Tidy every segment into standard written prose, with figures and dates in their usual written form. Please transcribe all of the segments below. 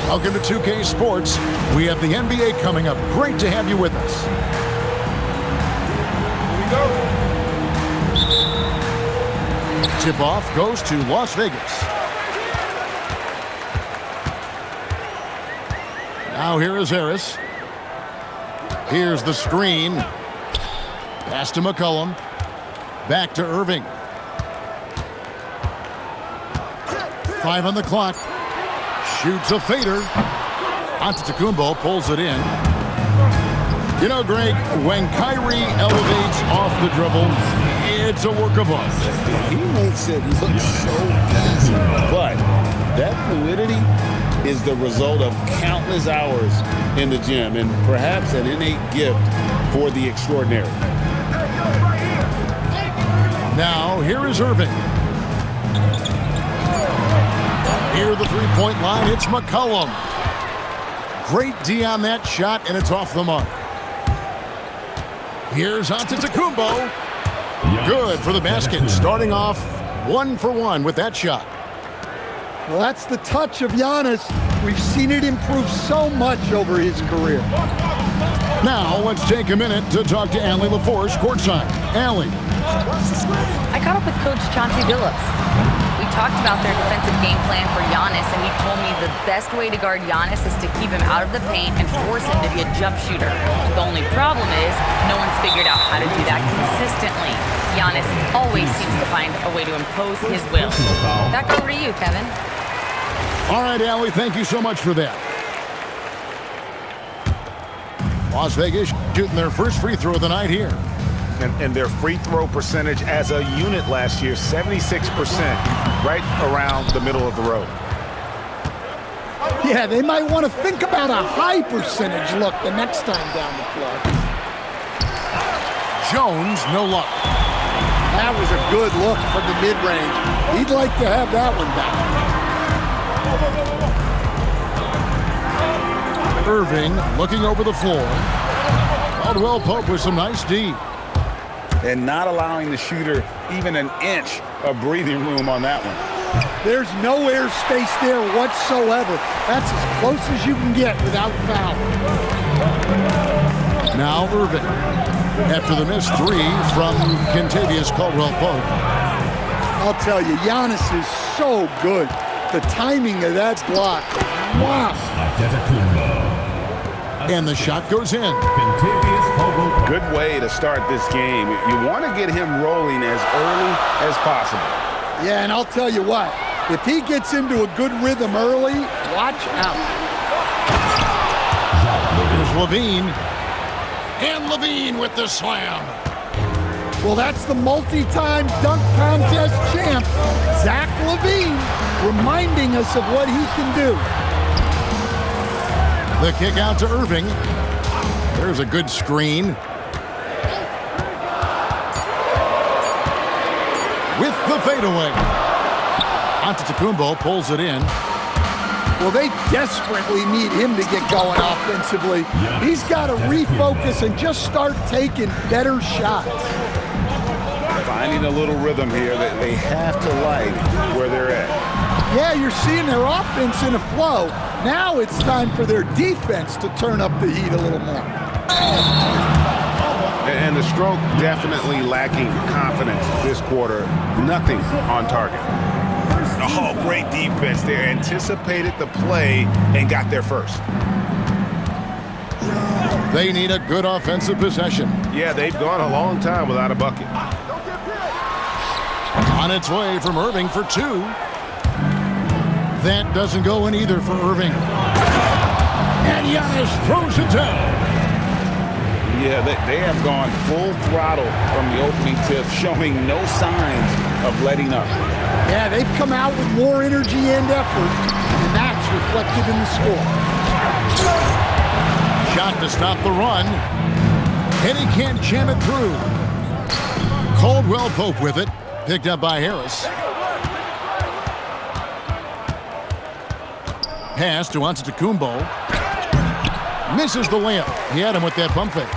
Welcome to 2K Sports. We have the NBA coming up. Great to have you with us. Here we go. Tip-off goes to Las Vegas. Now here is Harris. Here's the screen. Pass to McCollum. Back to Irving. 5 on the clock. Shoots a fader. Antetokounmpo pulls it in. You know, Greg, when Kyrie elevates off the dribble, it's a work of art. He makes it look so easy. But that fluidity is the result of countless hours in the gym and perhaps an innate gift for the extraordinary. Now, here is Irving. Near the three-point line, it's McCollum. Great D on that shot, and it's off the mark. Here's Antetokounmpo. Good for the basket, starting off 1 for 1 with that shot. Well, that's the touch of Giannis. We've seen it improve so much over his career. Now, let's take a minute to talk to Allie LaForce courtside. Allie. I caught up with Coach Chauncey Billups. We talked about their defensive game plan for Giannis, and he told me the best way to guard Giannis is to keep him out of the paint and force him to be a jump shooter. The only problem is no one's figured out how to do that consistently. Giannis always seems to find a way to impose his will. Back over to you, Kevin. All right, Allie, thank you so much for that. Las Vegas shooting their first free throw of the night here. And their free throw percentage as a unit last year, 76%, right around the middle of the road. Yeah, they might want to think about a high percentage look the next time down the floor. Jones, no luck. That was a good look from the mid-range. He'd like to have that one back. Irving looking over the floor. Caldwell Pope with some nice D. And not allowing the shooter even an inch of breathing room on that one. There's no air space there whatsoever. That's as close as you can get without foul. Now Irving. After the missed three from Kentavious Caldwell-Pope. I'll tell you, Giannis is so good. The timing of that block. Wow. And the shot goes in. Good way to start this game. You want to get him rolling as early as possible. Yeah, and I'll tell you what. If he gets into a good rhythm early, watch out. Here's Levine. And Levine with the slam. Well, that's the multi-time dunk contest champ, Zach LaVine, reminding us of what he can do. The kick out to Irving. There's a good screen. With the fadeaway. Antetokounmpo pulls it in. Well, they desperately need him to get going offensively. He's got to refocus and just start taking better shots. Finding a little rhythm here that they have to like where they're at. Yeah, you're seeing their offense in a flow. Now it's time for their defense to turn up the heat a little more. And the stroke definitely lacking confidence this quarter. Nothing on target. Oh, great defense there. Anticipated the play and got there first. They need a good offensive possession. Yeah, they've gone a long time without a bucket. On its way from Irving for two. That doesn't go in either for Irving. And Giannis throws it down. Yeah, they have gone full throttle from the opening tip, showing no signs of letting up. Yeah, they've come out with more energy and effort, and that's reflected in the score. Shot to stop the run. And he can't jam it through. Caldwell Pope with it. Picked up by Harris. Pass to Antetokounmpo. Misses the layup. He had him with that pump fake.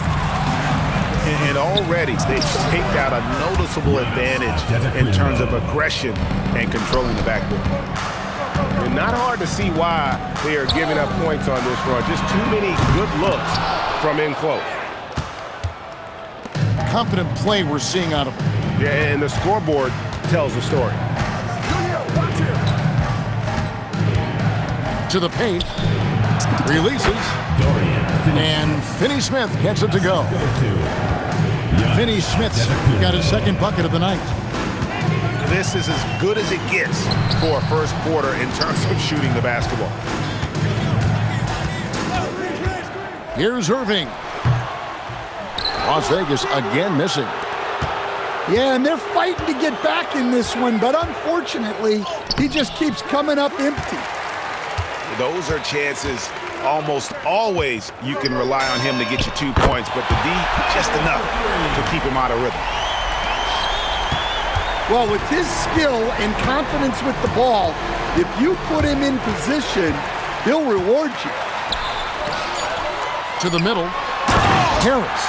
And already they've staked out a noticeable advantage in terms of aggression and controlling the backboard. And not hard to see why they are giving up points on this run. Just too many good looks from in close. Confident play we're seeing out of him. Yeah, and the scoreboard tells the story. To the paint. Releases. And Finney Smith gets it to go. Finney Smith's got his second bucket of the night. This is as good as it gets for a first quarter in terms of shooting the basketball. Here's Irving. Las Vegas again missing. Yeah, and they're fighting to get back in this one, but unfortunately, he just keeps coming up empty. Those are chances almost always you can rely on him to get you 2 points, but the D, just enough to keep him out of rhythm. Well, with his skill and confidence with the ball, if you put him in position, he'll reward you. To the middle. Harris.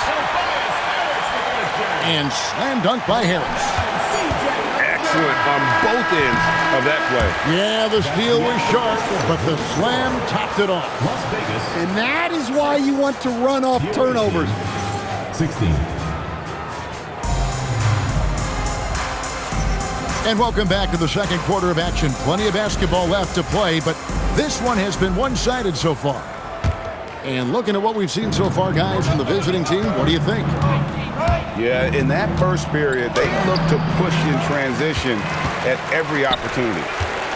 And slam dunk by Harris. Excellent on both ends of that play. Yeah, the steal was sharp, but the slam topped it off. Las Vegas. And that is why you want to run off turnovers. 16. And welcome back to the second quarter of action. Plenty of basketball left to play, but this one has been one-sided so far. And looking at what we've seen so far, guys, from the visiting team, what do you think? Yeah, in that first period, they looked to push in transition at every opportunity.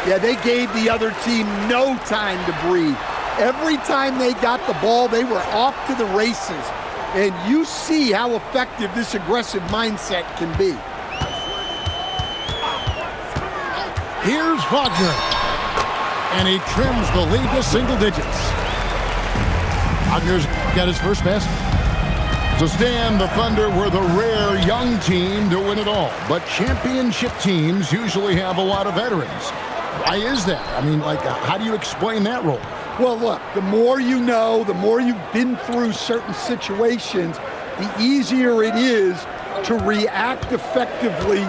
Yeah, they gave the other team no time to breathe. Every time they got the ball, they were off to the races. And you see how effective this aggressive mindset can be. Here's Wagner. And he trims the lead to single digits. Wagner's got his first basket. To stand, the Thunder were the rare young team to win it all. But championship teams usually have a lot of veterans. Why is that? I mean, how do you explain that role? Well, look, the more you know, the more you've been through certain situations, the easier it is to react effectively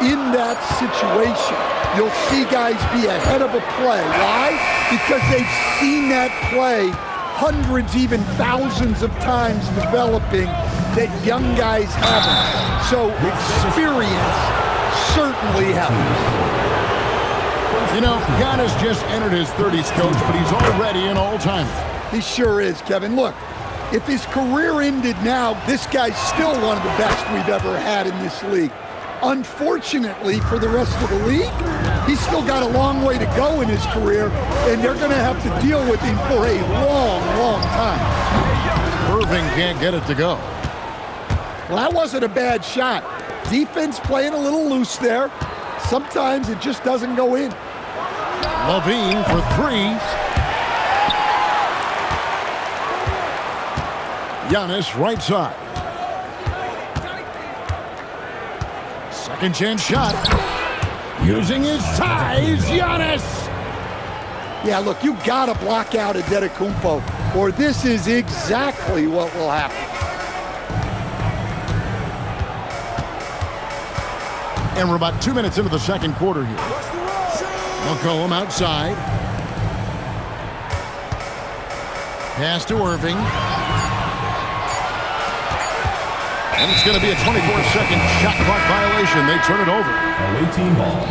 in that situation. You'll see guys be ahead of a play. Why? Because they've seen that play hundreds, even thousands of times developing that young guys haven't. So experience certainly helps. You know, Giannis just entered his 30s, coach, but he's already an all-timer. He sure is, Kevin. Look, if his career ended now, this guy's still one of the best we've ever had in this league. Unfortunately for the rest of the league, he's still got a long way to go in his career, and they're going to have to deal with him for a long, long time. Irving can't get it to go. Well, that wasn't a bad shot. Defense playing a little loose there. Sometimes it just doesn't go in. Levine for three. Giannis right side. Second chance shot. Using his size, Giannis. Yeah, look, you got to block out Antetokounmpo, or this is exactly what will happen. And we're about 2 minutes into the second quarter here. McCollum outside. Pass to Irving. And it's going to be a 24-second shot clock violation. They turn it over. Away team ball.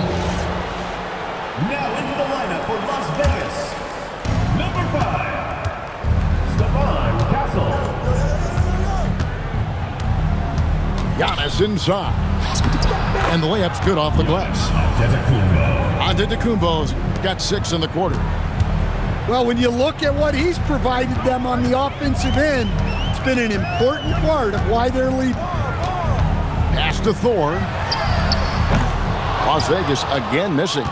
Now into the lineup for Las Vegas. Number 5, Stephon Castle. Giannis inside. And the layup's good off the glass. Antetokounmpo's got 6 in the quarter. Well, when you look at what he's provided them on the offensive end, it's been an important part of why they're leading. Pass to Thor. Las Vegas again missing.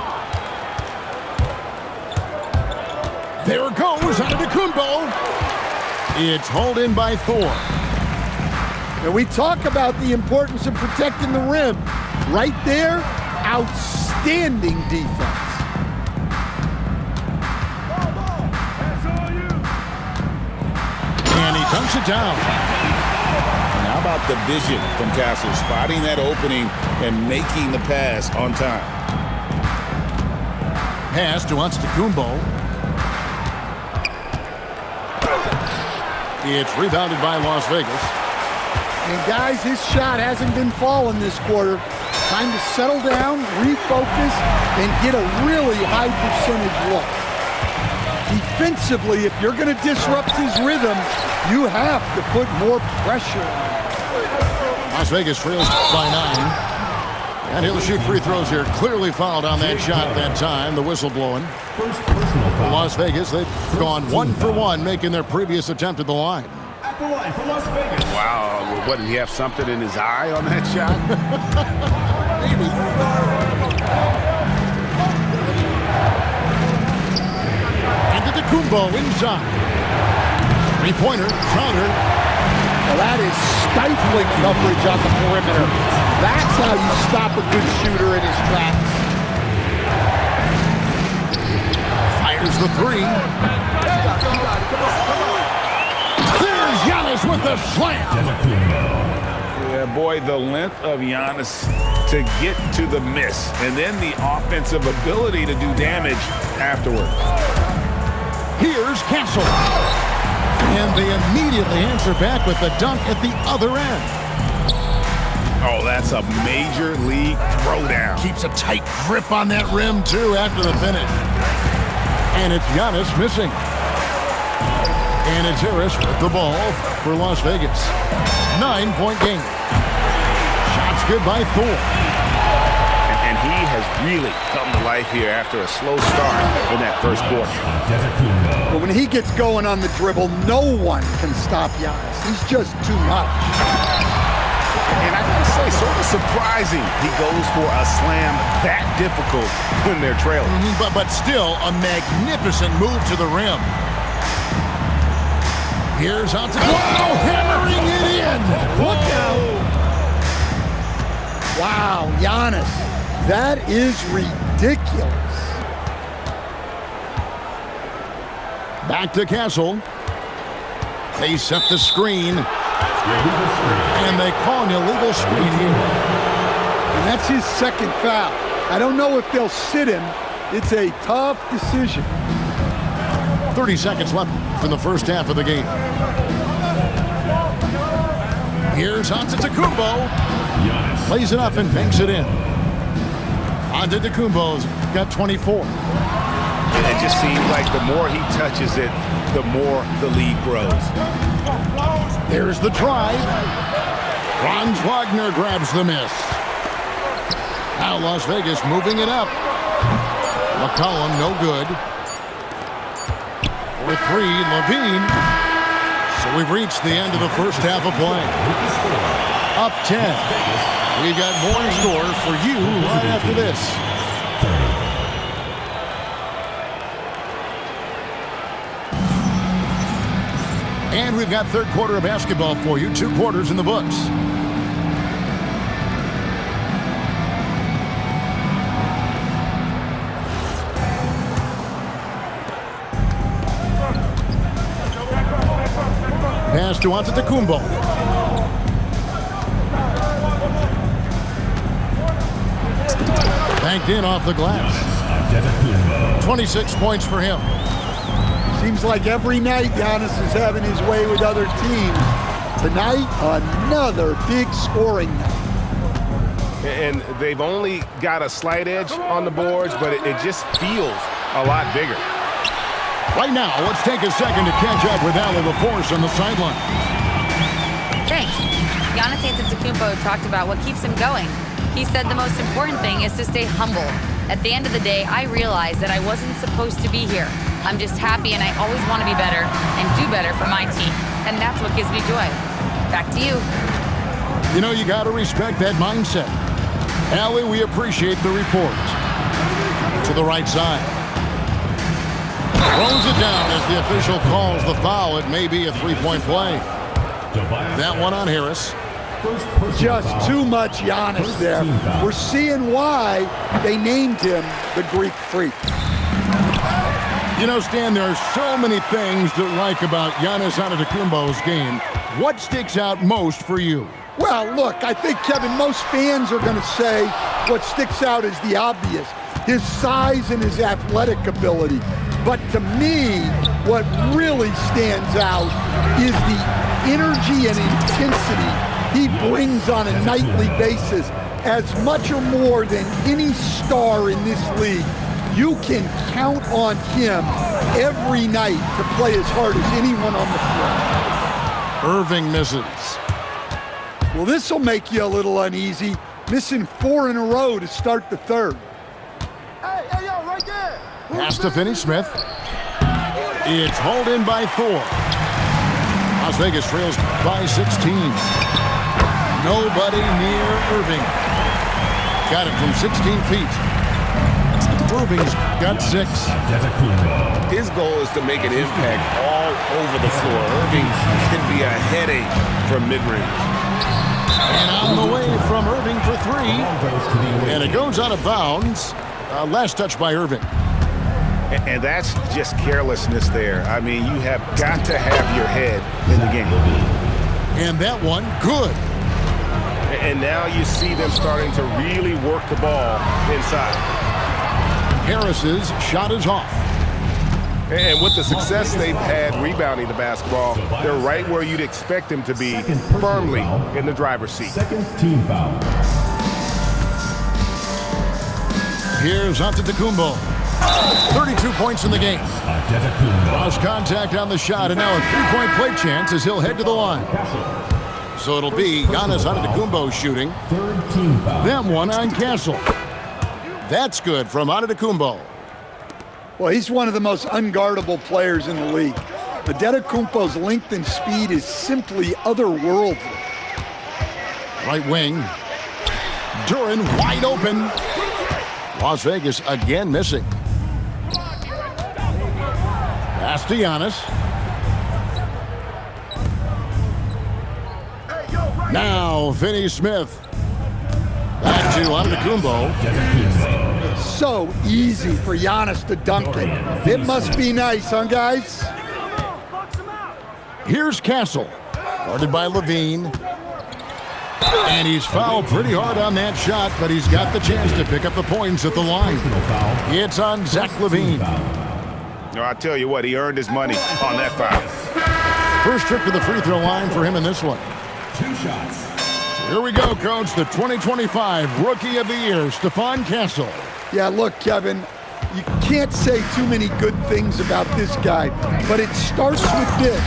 There it goes, Antetokounmpo. It's hauled in by Thor. And we talk about the importance of protecting the rim. Right there, outstanding defense. And he dunks it down. And how about the vision from Castle, spotting that opening and making the pass on time? pass to Antetokounmpo. It's rebounded by Las Vegas. And guys, his shot hasn't been falling this quarter. Time to settle down, refocus, and get a really high percentage look. Defensively, if you're going to disrupt his rhythm, you have to put more pressure on him. Las Vegas trails by 9. And he'll shoot free throws here. Clearly fouled on that shot that time. The whistle blowing. For Las Vegas, they've gone 1 for 1, making their previous attempt at the line. At the line for Las Vegas. Wow, what, did he have something in his eye on that shot? Maybe. Antetokounmpo inside. Three-pointer, counter. Well, that is stifling coverage on the perimeter. That's how you stop a good shooter in his tracks. Fires the three. There's Giannis with the slam. Yeah, boy, the length of Giannis to get to the miss, and then the offensive ability to do damage afterward. Here's Castle. And they immediately answer back with the dunk at the other end. Oh, that's a major league throwdown. Keeps a tight grip on that rim, too, after the finish. And it's Giannis missing. And it's Harris with the ball for Las Vegas. 9-point game. Shots good by Thor. And he has really come to life here after a slow start in that first quarter. But when he gets going on the dribble, no one can stop Giannis. He's just too much. And I gotta say, sort of surprising he goes for a slam that difficult when they're trailing. But still a magnificent move to the rim. Here's Antetokounmpo hammering it in. Look out. Wow, Giannis. That is ridiculous. Back to Castle. They set the screen. And they call an illegal screen here. And that's his second foul. I don't know if they'll sit him. It's a tough decision. 30 seconds left in the first half of the game. Here's Antetokounmpo. Plays it up and banks it in. Antetokounmpo's got 24. And it just seems like the more he touches it, the more the lead grows. There's the drive. Franz Wagner grabs the miss. Now Las Vegas moving it up. McCollum no good. For three, Levine. So we've reached the end of the first half of play. Up 10. We've got more in store for you right after this. And we've got third quarter of basketball for you. 2 quarters in the books. Pass to Antetokounmpo. Banked in off the glass. 26 points for him. Seems like every night Giannis is having his way with other teams. Tonight, another big scoring night. And they've only got a slight edge on the boards, but it just feels a lot bigger. Right now, let's take a second to catch up with Allie LaForce on the sideline. Thanks. Giannis Antetokounmpo talked about what keeps him going. He said the most important thing is to stay humble. At the end of the day, I realized that I wasn't supposed to be here. I'm just happy, and I always want to be better and do better for my team. And that's what gives me joy. Back to you. You know, you got to respect that mindset. Allie, we appreciate the report. To the right side. Throws it down as the official calls the foul. It may be a three-point play. That one on Harris. Just too much Giannis there. We're seeing why they named him the Greek Freak. You know, Stan, there are so many things to like about Giannis Antetokounmpo's game. What sticks out most for you? Well, look, I think, Kevin, most fans are going to say what sticks out is the obvious. his size and his athletic ability. But to me, what really stands out is the energy and intensity he brings on a nightly basis, as much or more than any star in this league. You can count on him every night to play as hard as anyone on the floor. Irving misses. Well, this will make you a little uneasy, missing 4 in a row to start the third. Hey, yo, right there. Pass to Finney-Smith. It's hauled in by Thor. Las Vegas trails by 16. Nobody near Irving. Got it from 16 feet. Irving's got 6. His goal is to make an impact all over the floor. Irving can be a headache from mid-range. And on the way from Irving for 3. And it goes out of bounds. Last touch by Irving. And that's just carelessness there. I mean, you have got to have your head in the game. And that one, good. And now you see them starting to really work the ball inside. Harris's shot is off. And with the success they've had rebounding the basketball, they're right where you'd expect them to be, firmly in the driver's seat. Second team foul. Here's Antetokounmpo. 32 points in the game. Lost contact on the shot, and now a 3-point play chance as he'll head to the line. So it'll be Giannis Antetokounmpo shooting. Third team foul. That one on Castle. That's good from Antetokounmpo. Well, he's one of the most unguardable players in the league. Antetokounmpo's length and speed is simply otherworldly. Right wing. Duran wide open. Las Vegas again missing. Pass to Giannis. Now Finney-Smith. Back to Antetokounmpo. So easy for Giannis to dunk it. It must be nice, huh, guys? Here's Castle. Guarded by Levine. And he's fouled pretty hard on that shot, but he's got the chance to pick up the points at the line. It's on Zach Levine. No, I tell you what, he earned his money on that foul. First trip to the free throw line for him in this one. 2 shots. Here we go, Coach. The 2025 Rookie of the Year, Stephon Castle. Yeah, look, Kevin, you can't say too many good things about this guy, but it starts with this.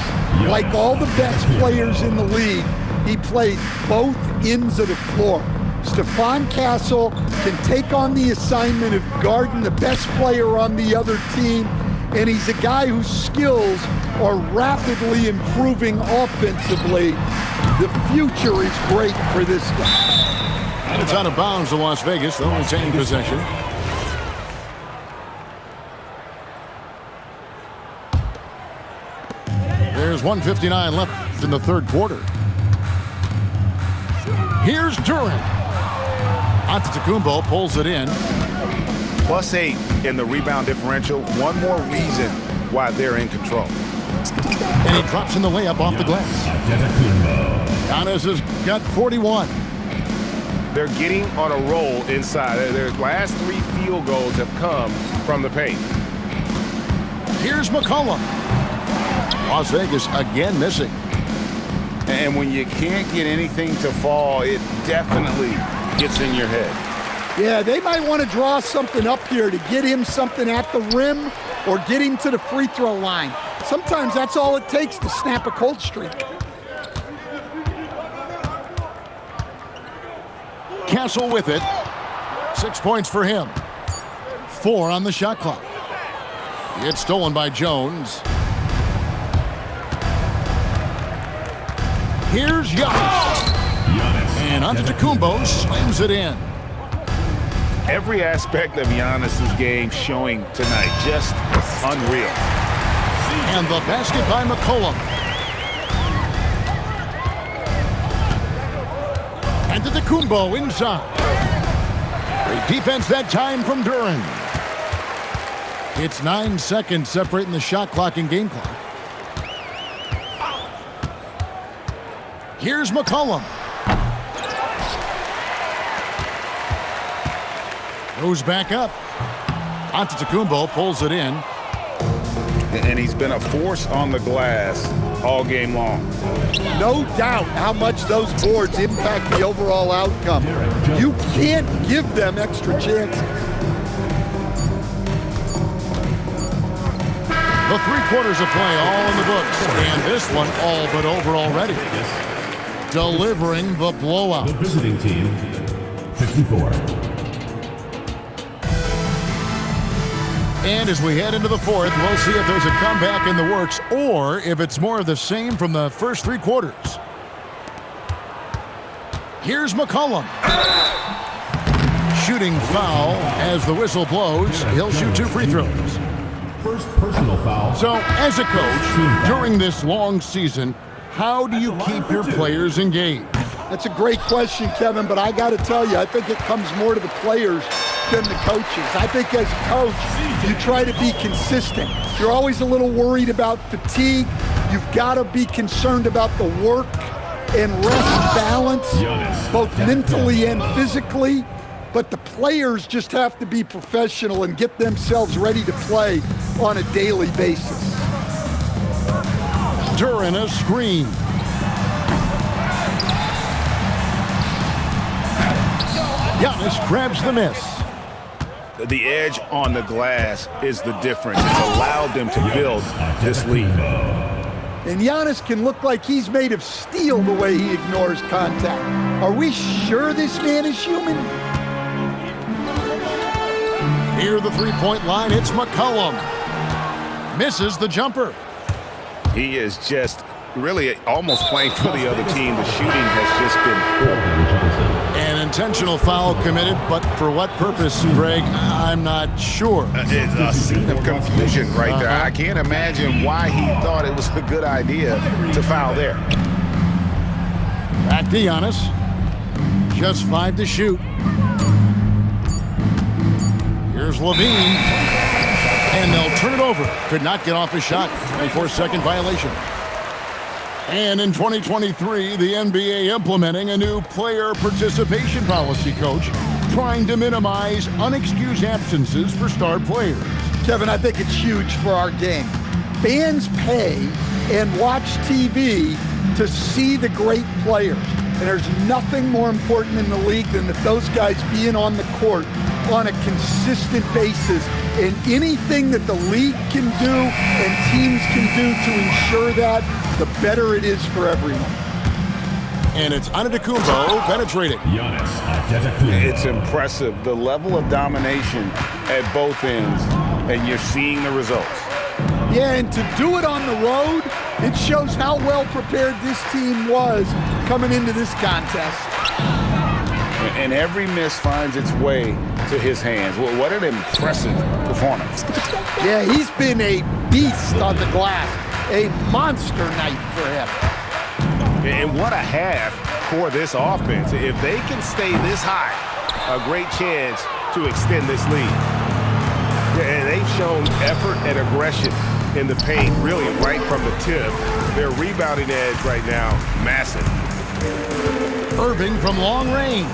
Like all the best players in the league, he plays both ends of the floor. Stephon Castle can take on the assignment of guarding the best player on the other team, and he's a guy whose skills are rapidly improving offensively. The future is great for this guy. And it's out of bounds to Las Vegas. They'll retain possession. There's 1:59 left in the third quarter. Here's Duran. Antetokounmpo pulls it in. +8 in the rebound differential. One more reason why they're in control. And he drops in the layup off the glass. Giannis has got 41. They're getting on a roll inside. Their last 3 field goals have come from the paint. Here's McCollum. Las Vegas again missing. And when you can't get anything to fall, it definitely gets in your head. Yeah, they might want to draw something up here to get him something at the rim or get him to the free throw line. Sometimes that's all it takes to snap a cold streak. Castle with it. 6 points for him. 4 on the shot clock. It's stolen by Jones. Here's Giannis. And Antetokounmpo slams it in. Every aspect of Giannis's game showing tonight, just unreal. And the basket by McCollum. Antetokounmpo inside. Great defense that time from Duran. It's 9 seconds separating the shot clock and game clock. Here's McCollum. Goes back up. Antetokounmpo pulls it in. And he's been a force on the glass all game long. No doubt how much those boards impact the overall outcome. You can't give them extra chances. The 3 quarters of play all in the books, and this one all but over already. Delivering the blowout. The visiting team, 54. And as we head into the 4th, we'll see if there's a comeback in the works or if it's more of the same from the first 3 quarters. Here's McCollum. Shooting foul as the whistle blows. He'll shoot 2 free throws. First personal foul. So, as a coach, during this long season, how do you keep your players engaged? That's a great question, Kevin, but I got to tell you, I think it comes more to the players than the coaches. I think as a coach, you try to be consistent. You're always a little worried about fatigue. You've got to be concerned about the work and rest balance, both mentally and physically. But the players just have to be professional and get themselves ready to play on a daily basis. During a screen. Giannis grabs the miss. The edge on the glass is the difference. It's allowed them to build this lead. And Giannis can look like he's made of steel the way he ignores contact. Are we sure this man is human? Near the 3-point line, it's McCollum. Misses the jumper. He is just really almost playing for the other team. The shooting has just been poor. An intentional foul committed, but for what purpose, Greg? I'm not sure. It's a scene of confusion right there. I can't imagine why he thought it was a good idea to foul there. Back to Giannis. Just 5 to shoot. Here's Levine. And they'll turn it over. Could not get off a shot. 24-second violation. And in 2023, the NBA implementing a new player participation policy, Coach, trying to minimize unexcused absences for star players. Kevin, I think it's huge for our game. Fans pay and watch TV to see the great players. And there's nothing more important in the league than that those guys being on the court on a consistent basis. And anything that the league can do and teams can do to ensure that, the better it is for everyone. And it's Antetokounmpo penetrating. It's impressive, the level of domination at both ends, and you're seeing the results. Yeah, and to do it on the road, it shows how well prepared this team was coming into this contest. And every miss finds its way to his hands. Well, what an impressive performance. Yeah, he's been a beast on the glass. A monster night for him. And what a half for this offense. If they can stay this high, a great chance to extend this lead. And they've shown effort and aggression in the paint, really right from the tip. Their rebounding edge right now, massive. Irving from long range.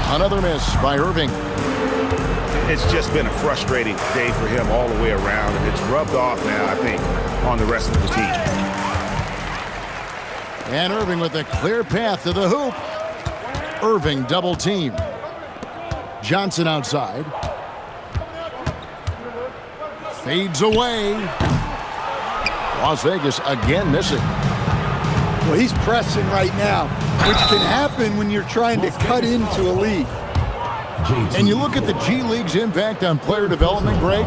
Another miss by Irving. It's just been a frustrating day for him all the way around, and it's rubbed off now, I think, on the rest of the team. And Irving with a clear path to the hoop. Irving double team. Johnson outside. Fades away. Las Vegas again missing. Well, he's pressing right now, which can happen when you're trying to cut into a league. And you look at the G League's impact on player development, Greg,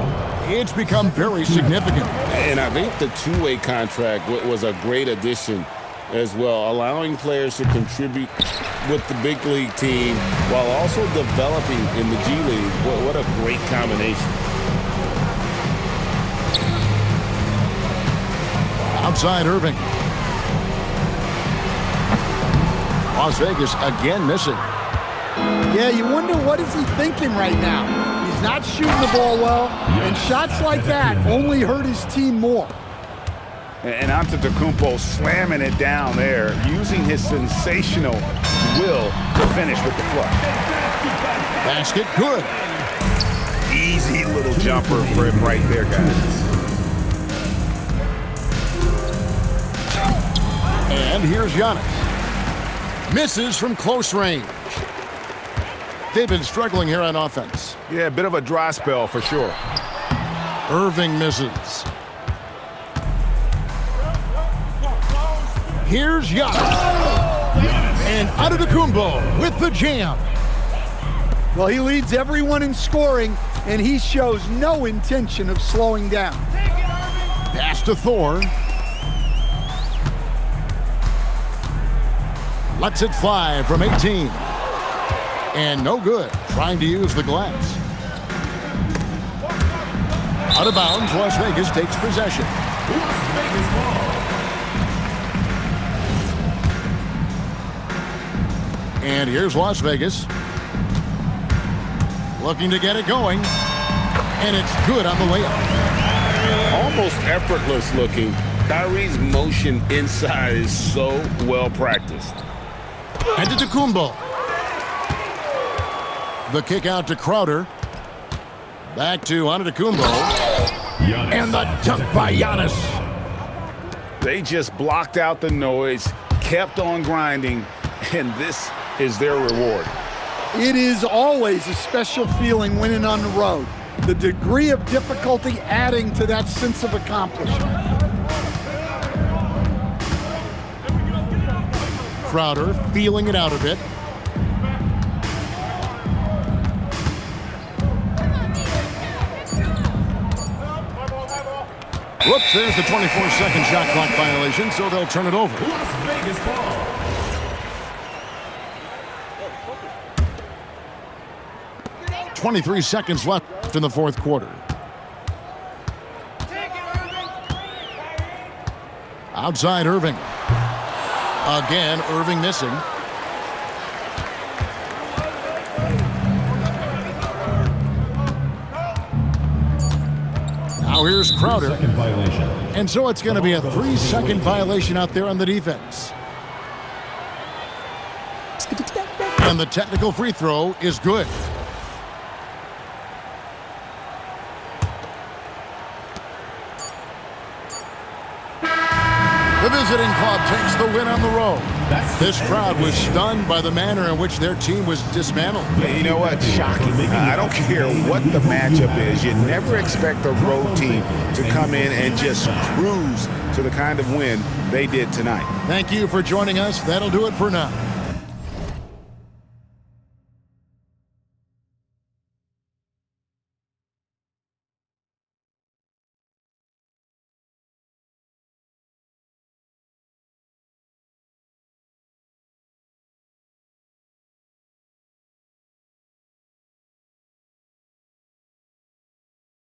it's become very significant. And I think the two-way contract was a great addition as well, allowing players to contribute with the big league team while also developing in the G League. What a great combination. Outside Irving. Las Vegas again missing. Yeah, you wonder what is he thinking right now. He's not shooting the ball well, and shots like that only hurt his team more. And Antetokounmpo slamming it down there, using his sensational will to finish with the flush. Basket good. easy little jumper for him right there, guys. And here's Giannis. Misses from close range. They've been struggling here on offense. Yeah, a bit of a dry spell for sure. Irving misses. Here's Giannis. And Antetokounmpo with the jam. Well, he leads everyone in scoring, and he shows no intention of slowing down. Pass to Thor. Lets it fly from 18. And no good, trying to use the glass. Out of bounds, Las Vegas takes possession. Las Vegas ball. And here's Las Vegas. Looking to get it going. And it's good on the layup. Almost effortless looking. Kyrie's motion inside is so well practiced. Antetokounmpo. The kick out to Crowder. Back to Antetokounmpo. And the dunk by Giannis. They just blocked out the noise, kept on grinding, and this is their reward. It is always a special feeling winning on the road. The degree of difficulty adding to that sense of accomplishment. Crowder feeling it out a bit. Whoops, there's the 24-second shot clock violation, so they'll turn it over. Las Vegas ball. 23 seconds left in the fourth quarter. Outside Irving. Again, Irving missing. Now here's Crowder. Second violation. And so it's going to be a 3-second violation out there on the defense. And the technical free throw is good. The visiting club takes the win on the road. This crowd was stunned by the manner in which their team was dismantled. You know what? Shocking. I don't care what the matchup is. You never expect a road team to come in and just cruise to the kind of win they did tonight. Thank you for joining us. That'll do it for now.